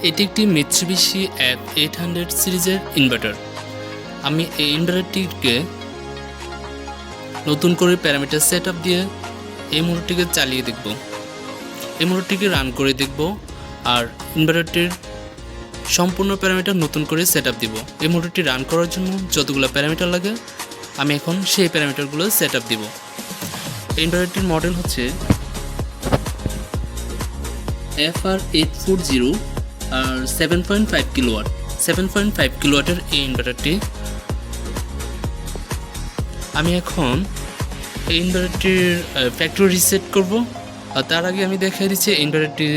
এটি একটি Mitsubishi F800 সিরিজের ইনভার্টার। আমি এই ইনভার্টারটিকে নতুন করে প্যারামিটার সেট আপ দিয়ে এই মোটরটিকে চালিয়ে দেখব, এই মোটরটিকে রান করে দেখব আর ইনভার্টারটির সম্পূর্ণ প্যারামিটার নতুন করে সেট আপ দিব। এই মোটরটি রান করার জন্য যতগুলো প্যারামিটার লাগে আমি এখন সেই প্যারামিটারগুলো সেট আপ দিব। ইনভার্টারটির মডেল হচ্ছে FR840 আর 7.5 কিলোওয়াট। 7.5 কিলোওয়াটের এই ইনভার্টারটি আমি এখন এই ইনভার্টারটির ফ্যাক্টরি রিসেট করব। আর তার আগে আমি দেখাই দিচ্ছি ইনভার্টারটি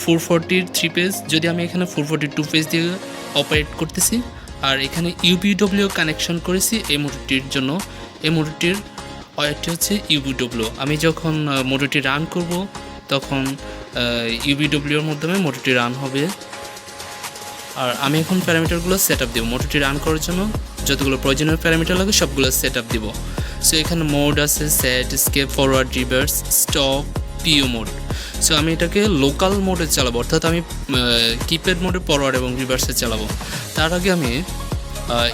440 3 পেজ, যদি আমি এখানে 442 পেজ দিয়ে অপারেট করতেছি আর এখানে ইউপিডব্লিউ কানেকশন করেছি এই মোটরটির জন্য। এই মোটরটির ওয়্যারটি হচ্ছে ইউপিডব্লিউ। আমি যখন মোটরটি রান করব তখন ইউপিডব্লিউর মাধ্যমে মোটরটি রান হবে। আর আমি এখন প্যারামিটারগুলো সেট আপ দেবো। মোটরটি রান করার জন্য যতগুলো প্রয়োজনীয় প্যারামিটার লাগে সবগুলো সেট আপ দিব। সো এখানে মোড আছে সেট, স্কেপ, ফরওয়ার্ড, রিভার্স, স্টপ, পিও মোড। সো আমি এটাকে লোকাল মোডে চালাবো, অর্থাৎ আমি কিপ্যাড মোডে ফরওয়ার্ড এবং রিভার্সে চালাবো। তার আগে আমি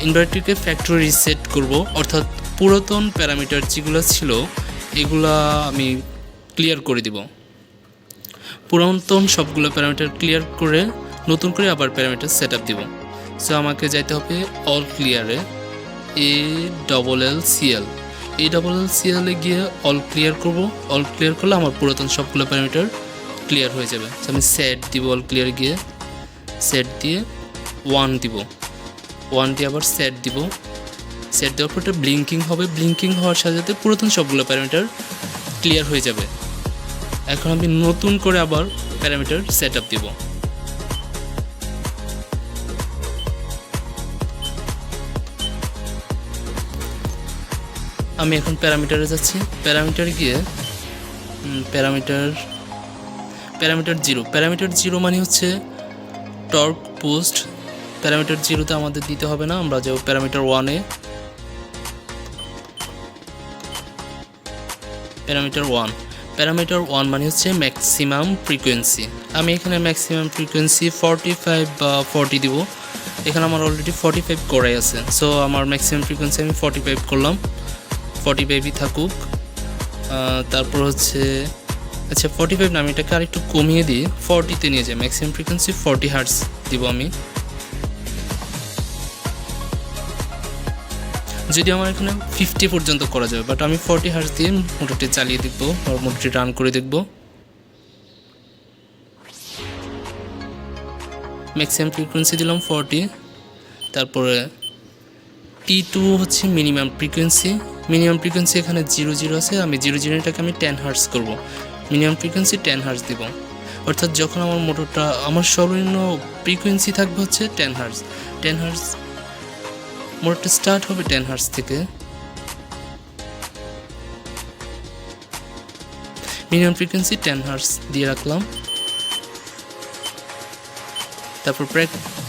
ইনভার্টারটিকে ফ্যাক্টরি রিসেট করব, অর্থাৎ পুরাতন প্যারামিটার যেগুলো ছিল এগুলা আমি ক্লিয়ার করে দিব। পুরাতন সবগুলো প্যারামিটার ক্লিয়ার করে নতুন করে আবার প্যারামিটার সেট আপ দিব। সো আমাকে যাইতে হবে অল ক্লিয়ারে, ALLCL। ALLCL-এ গিয়ে অল ক্লিয়ার করব। অল ক্লিয়ার করলে আমার পুরাতন সবগুলো প্যারামিটার ক্লিয়ার হয়ে যাবে। সো আমি সেট দিব, অল ক্লিয়ার গিয়ে সেট দিয়ে 1 দিব, 1 দিয়ে আবার সেট দিব। সেট দেওয়ার পর এটা ব্লিঙ্কিং হবে। ব্লিঙ্কিং হওয়ার সাথে সাথে পুরাতন সবগুলো প্যারামিটার ক্লিয়ার হয়ে যাবে। এখন আমি নতুন করে আবার প্যারামিটার সেট আপ দিব। আমি এখন প্যারামিটারে যাচ্ছি। প্যারামিটার গিয়ে প্যারামিটার জিরো মানে হচ্ছে টর্ক পোস্ট। প্যারামিটার জিরোতে আমাদের দিতে হবে না, আমরা যাব প্যারামিটার 1-এ। প্যারামিটার 1 মানে হচ্ছে ম্যাক্সিমাম ফ্রিকোয়েন্সি। আমি এখানে ম্যাক্সিমাম ফ্রিকোয়েন্সি 45 বা 40 দিব। এখানে আমার অলরেডি 45 করাই আছে। সো আমার ম্যাক্সিমাম ফ্রিকোয়েন্সি আমি 45 করলাম, 45ই থাকুক। তারপর হচ্ছে আচ্ছা 45 না, আমি এটাকে আরেকটু কমিয়ে দিই, 40-তে নিয়ে যাই। ম্যাক্সিমাম ফ্রিকোয়েন্সি 40 হার্টজ দিব আমি। যদি আমার এখানে 50 পর্যন্ত করা যাবে, বাট আমি 40 হার্টজ দিয়ে মোটরটি চালিয়ে দেখবো আর মোটরটি রান করে দেখব। ম্যাক্সিমাম ফ্রিকোয়েন্সি দিলাম 40। তারপরে P2 হচ্ছে মিনিমাম ফ্রিকোয়েন্সি। মিনিমাম ফ্রিকোয়েন্সি এখানে 00 আছে, আমি 00টাকে আমি 10 হার্টজ করব। মিনিমাম ফ্রিকোয়েন্সি 10 হার্টজ দিব, অর্থাৎ যখন আমার মোটরটা আমার সর্বনিম্ন ফ্রিকোয়েন্সি থাকবে হচ্ছে 10 হার্টজ। 10 হার্টজ মোটরটা স্টার্ট হবে 10 হার্টজ থেকে। মিনিমাম ফ্রিকোয়েন্সি 10 হার্টজ দিয়ে রাখলাম। তারপর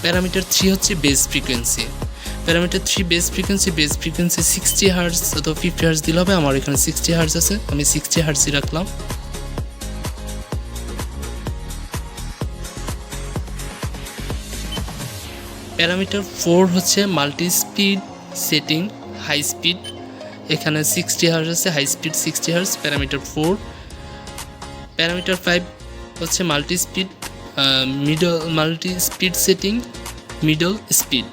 প্যারামিটার 3 হচ্ছে base frequency. Parameter 3 base frequency 60 hertz অথবা 50 হার্টজ দিলে হবে। আমার এখানে 60 হার্টজ আছে, আমি 60 হার্টজই রাখলাম। প্যারামিটার 4 হচ্ছে multi speed setting high speed. এখানে 60 হার্টজ আছে, high speed 60 hertz parameter 4। Parameter 5 হচ্ছে multi speed setting middle speed.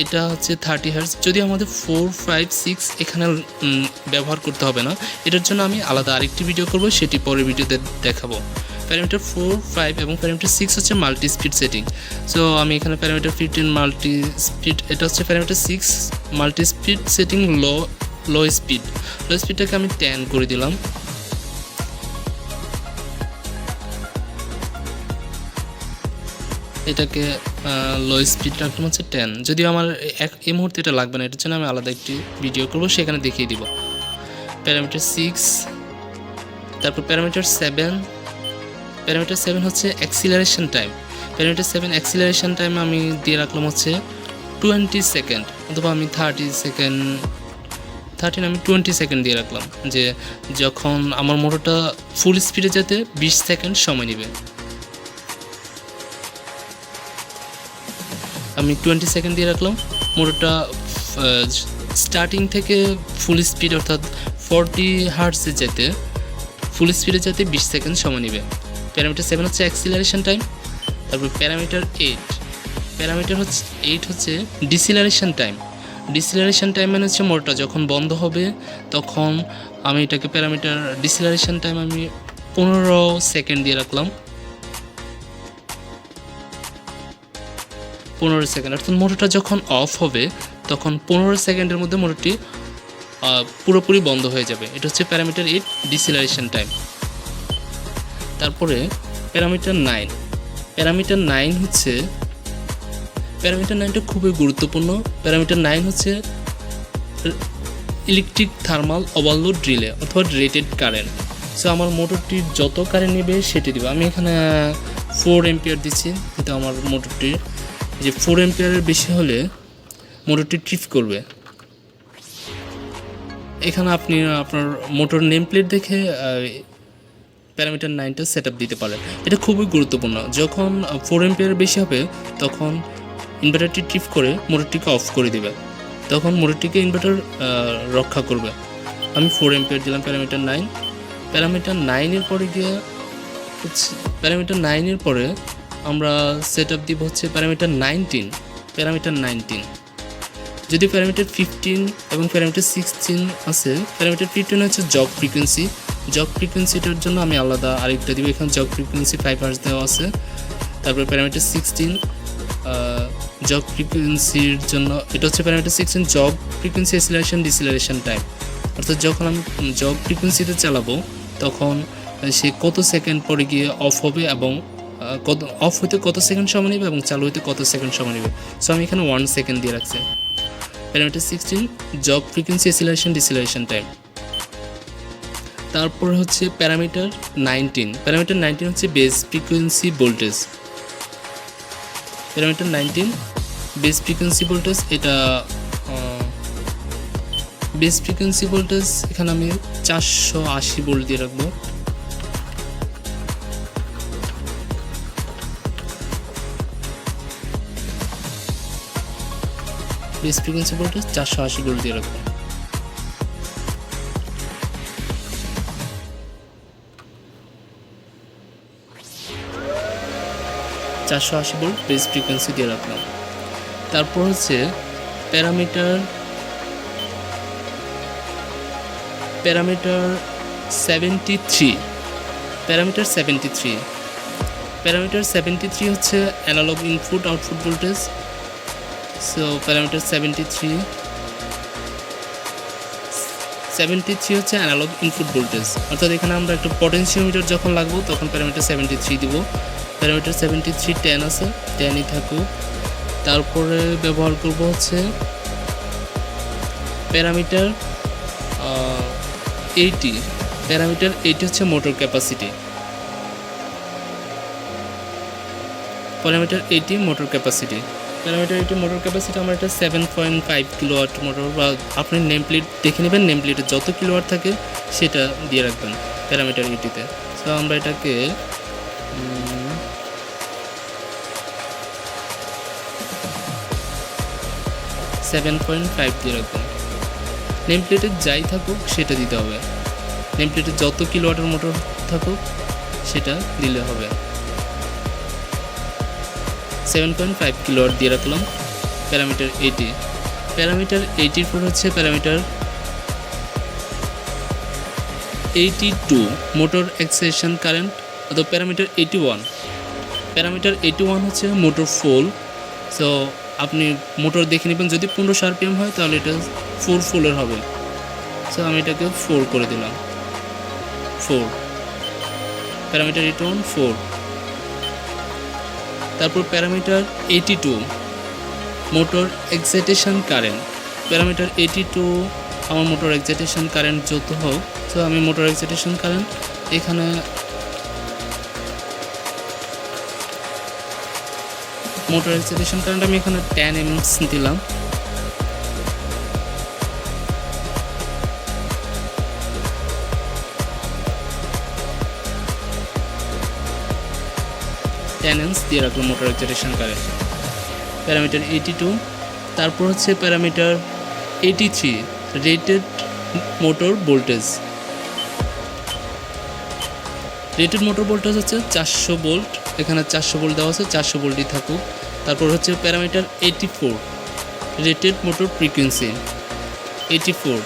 এটা হচ্ছে 30 হার্টজ। যদি আমাদের 4, 5, 6 এখানে ব্যবহার করতে হবে না, এটার জন্য আমি আলাদা আরেকটি ভিডিও করব, সেটি পরের ভিডিওতে দেখাবো। প্যারামিটার 4, 5 এবং প্যারামিটার 6 হচ্ছে মাল্টি স্পিড সেটিং। সো আমি এখানে প্যারামিটার 15 মাল্টি স্পিড, এটা হচ্ছে প্যারামিটার 6 মাল্টি স্পিড সেটিং লো স্পিডটাকে আমি 10 করে দিলাম। এটাকে লো স্পিড রাখলাম হচ্ছে 10। যদিও আমার এই মুহূর্তে এটা লাগবে না, এটার জন্য আমি আলাদা একটি ভিডিও করব, সেখানে দেখিয়ে দিব। প্যারামিটার 6, তারপর প্যারামিটার 7 হচ্ছে acceleration time. Parameter 7 acceleration time আমি দিয়ে রাখলাম হচ্ছে 20 সেকেন্ড, অথবা আমি 30 সেকেন্ড, 20 সেকেন্ড দিয়ে রাখলাম, যে যখন আমার মোটরটা ফুল স্পিডে যেতে 20 সেকেন্ড সময় নেবে। আমি 20 সেকেন্ড দিয়ে রাখলাম। মোটরটা স্টার্টিং থেকে ফুল স্পিড অর্থাৎ 40 হার্টজে যেতে ফুল স্পিডে যেতে 20 সেকেন্ড সময় নেবে। প্যারামিটার 7 হচ্ছে অ্যাক্সিলারেশন টাইম। তারপর প্যারামিটার 8 হচ্ছে ডিসিলারেশন টাইম। ডিসিলারেশন টাইম মানে হচ্ছে মোটরটা যখন বন্ধ হবে তখন আমি এটাকে প্যারামিটার ডিসিলারেশন টাইম আমি 15 সেকেন্ড দিয়ে রাখলাম। 15 সেকেন্ড অর্থাৎ মোটরটা যখন অফ হবে তখন 15 সেকেন্ডের মধ্যে মোটরটি পুরোপুরি বন্ধ হয়ে যাবে। এটা হচ্ছে প্যারামিটার 8 ডিসিলারেশন টাইম। তারপরে প্যারামিটার 9। প্যারামিটার 9টা খুবই গুরুত্বপূর্ণ। প্যারামিটার 9 হচ্ছে ইলেকট্রিক থার্মাল ওভারলোড রিলে অথবা রেটেড কারেন্ট। সো আমার মোটরটি যত কারেন্ট নেবে সেটি দেবে। আমি এখানে 4 এম্পিয়ার দিচ্ছি, কিন্তু আমার মোটরটির যে 4 এম্পিয়ারের বেশি হলে মোটরটি ট্রিপ করবে। এখানে আপনি আপনার মোটর নেম প্লেট দেখে প্যারামিটার 9টা সেট আপ দিতে পারেন। এটা খুবই গুরুত্বপূর্ণ। যখন 4 এম্পিয়ারের বেশি হবে তখন ইনভার্টারটি ট্রিপ করে মোটরটিকে অফ করে দেবে, তখন মোটরটিকে ইনভার্টার রক্ষা করবে। আমি 4 এম্পিয়ার দিলাম প্যারামিটার 9। প্যারামিটার 9-এর পরে গিয়ে হচ্ছে প্যারামিটার 9-এর পরে আমরা সেট আপ দিব হচ্ছে প্যারামিটার 19। যদি প্যারামিটার 15 এবং প্যারামিটার 16 আছে, প্যারামিটার 15 হচ্ছে জগ ফ্রিকোয়েন্সিটার জন্য আমি আলাদা আরেকটা দিব। এখানে জগ ফ্রিকোয়েন্সি 5 হার্টজ দেওয়া আছে। তারপরে প্যারামিটার 16 জগ ফ্রিকোয়েন্সির জন্য এটা হচ্ছে parameter 16 jog frequency acceleration deceleration time. অর্থাৎ যখন আমি জগ ফ্রিকোয়েন্সিতে চালাবো তখন সে কত সেকেন্ড পরে গিয়ে অফ হবে এবং অফ হইতে কত সেকেন্ড সময় নেবে এবং চালু হইতে কত সেকেন্ড সময় নেবে। সো আমি এখানে 1 সেকেন্ড দিয়ে রাখছি। Parameter 16 jog frequency acceleration deceleration time. তারপর হচ্ছে প্যারামিটার 19 হচ্ছে base frequency voltage. Parameter 19 base frequency voltage. এটা বেস ফ্রিকোয়েন্সি ভোল্টেজ এখানে আমি 480 ভোল্ট দিয়ে রাখবো। বেস ফ্রিকোয়েন্সি ভোল্টেজ 480 ভোল্ট দিয়ে রাখবো। ভোল্ট বেস ফ্রিকোয়েন্সি দিয়ে রাখলাম। তারপর হচ্ছে প্যারামিটার 73। প্যারামিটার 73 হচ্ছে analog input output voltage. So parameter 73 হচ্ছে অ্যানালগ ইনপুট ভোল্টেজ। অর্থাৎ এখানে আমরা একটা পটেনশিওমিটার যখন লাগবো তখন প্যারামিটার 73 দিব। প্যারামিটার 73 10 আছে, 10ই থাকুক। তারপরে ব্যবহার করব হচ্ছে প্যারামিটার 80। প্যারামিটার 80 হচ্ছে motor capacity. Parameter 80 motor capacity. Parameter 80 motor capacity আমার এটা 7.5 কিলোওয়াট মোটর, বা আপনি নেম প্লেট দেখে নেবেন, নেম প্লেটে যত কিলোওয়াট থাকে সেটা দিয়ে রাখবেন প্যারামিটার 80-তে। সো আমরা এটাকে 7.5 দিয়ে রাখবেন। নেম প্লেটে যাই থাকুক সেটা দিতে হবে। নেম প্লেটে যত কিলোওয়াটের মোটর থাকুক সেটা দিলে হবে। 7.5 কিলোওয়াট দিয়ে রাখলাম প্যারামিটার 80। প্যারামিটার 80-র পর হচ্ছে প্যারামিটার 82 মোটর এক্সাইটেশন কারেন্ট, অথবা প্যারামিটার 81। প্যারামিটার 81 হচ্ছে মোটর ফুল। সো আপনি মোটর দেখে নেবেন, যদি 1500 RPM হয় তাহলে এটা 4 ফুলের হবে। সো আমি এটাকে 4 করে দিলাম। 4 প্যারামিটার 81 4। তারপর parameter 82 motor excitation current. Parameter 82 আমার মোটর এক্সাইটেশন কারেন্ট যত হোক, তো আমি মোটর এক্সাইটেশন কারেন্ট এখানে আমি এখানে 10 amps দিলাম। দিয়ে রাখলাম মোটর এক্সাইটেশন কারেন্ট। প্যারামিটার 82, তারপর হচ্ছে parameter 83 rated motor voltage. Rated motor voltage হচ্ছে 400 ভোল্ট, এখানে 400 ভোল্ট দেওয়া আছে, 400 ভোল্টই থাকুক। তারপর হচ্ছে প্যারামিটার 84 রেটেড মোটর ফ্রিকোয়েন্সি 84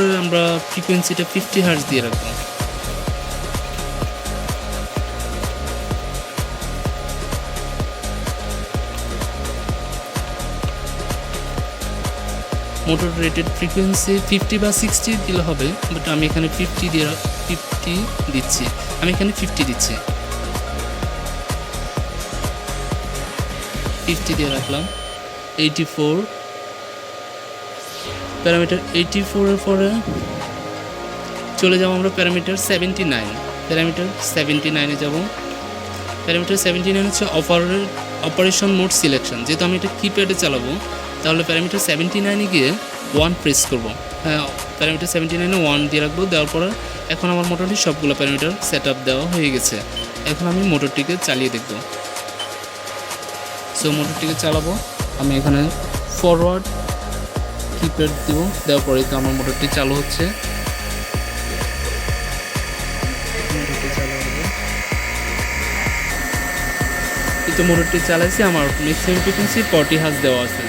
এর আমরা ফ্রিকোয়েন্সিটা 50 হার্জ দিয়ে রাখবো। মোটর রেটেড ফ্রিকোয়েন্সি 50 বা 60 দিলে হবে, বাট আমি এখানে 50 দিচ্ছি, আমি এখানে 50 দিচ্ছি, 50 দিয়ে রাখলাম। 84 প্যারামিটার 84 এর পরে চলে যাব আমরা প্যারামিটার 79, প্যারামিটার 79-এ যাব। প্যারামিটার 79 হচ্ছে অপারেশন মোড সিলেকশন। যেহেতু আমি এটা কিপ্যাডে চালাবো, তাহলে প্যারামিটার 79-এ গিয়ে 1 প্রেস করবো। হ্যাঁ, প্যারামিটার 79-এ 1 দিয়ে রাখবো। দেওয়ার পরে এখন আমার মোটরটি সবগুলো প্যারামিটার সেট আপ দেওয়া হয়ে গেছে। এখন আমি মোটরটিকে চালিয়ে দেখব। সো মোটরটিকে চালাবো, আমি এখানে ফরওয়ার্ড কিপ্যাড দেবো, দেওয়ার পরেই তো আমার মোটরটি চালু হচ্ছে। কিন্তু মোটরটি চালাইছি, আমার ম্যাক্সিমাম ফ্রিকোয়েন্সি 40 হার্জ দেওয়া আছে।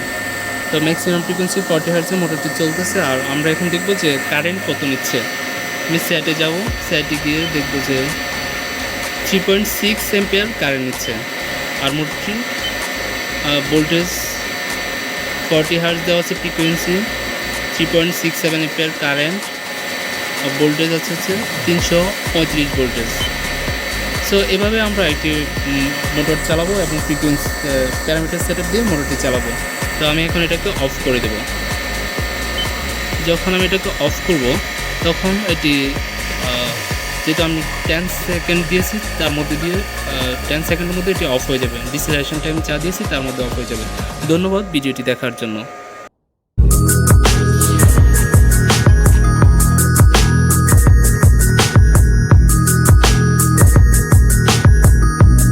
তো ম্যাক্সিমাম ফ্রিকোয়েন্সি 40 হার্জে মোটরটি চলতেছে। আর আমরা এখন দেখব যে কারেন্ট কত নিচ্ছে। আমি স্যাটে যাব, স্যাটে গিয়ে দেখব যে 3.6 অ্যাম্পিয়ার কারেন্ট নিচ্ছে। আর মোটরটি ভোল্টেজ 40 হার্জ দেওয়া আছে, ফ্রিকোয়েন্সি 3.67 অ্যাম্পিয়ার কারেন্ট, আর ভোল্টেজ হচ্ছে 335 ভোল্টেজ। সো এভাবে আমরা একটি মোটর চালাবো এবং ফ্রিকোয়েন্সি প্যারামিটার সেটআপ দিয়ে মোটরটি চালাবো। তো আমি এখন এটাকে অফ করে দেব। যখন আমি এটাকে অফ করব, তখন এটি যেহেতু আমি 10 সেকেন্ড দিয়েছি, তার মধ্যে দিয়ে 10 সেকেন্ডের মধ্যে এটি অফ হয়ে যাবে। ডিসেলারেশন টাইম যা দিয়েছি তার মধ্যে অফ হয়ে যাবে। ধন্যবাদ ভিডিওটি দেখার জন্য।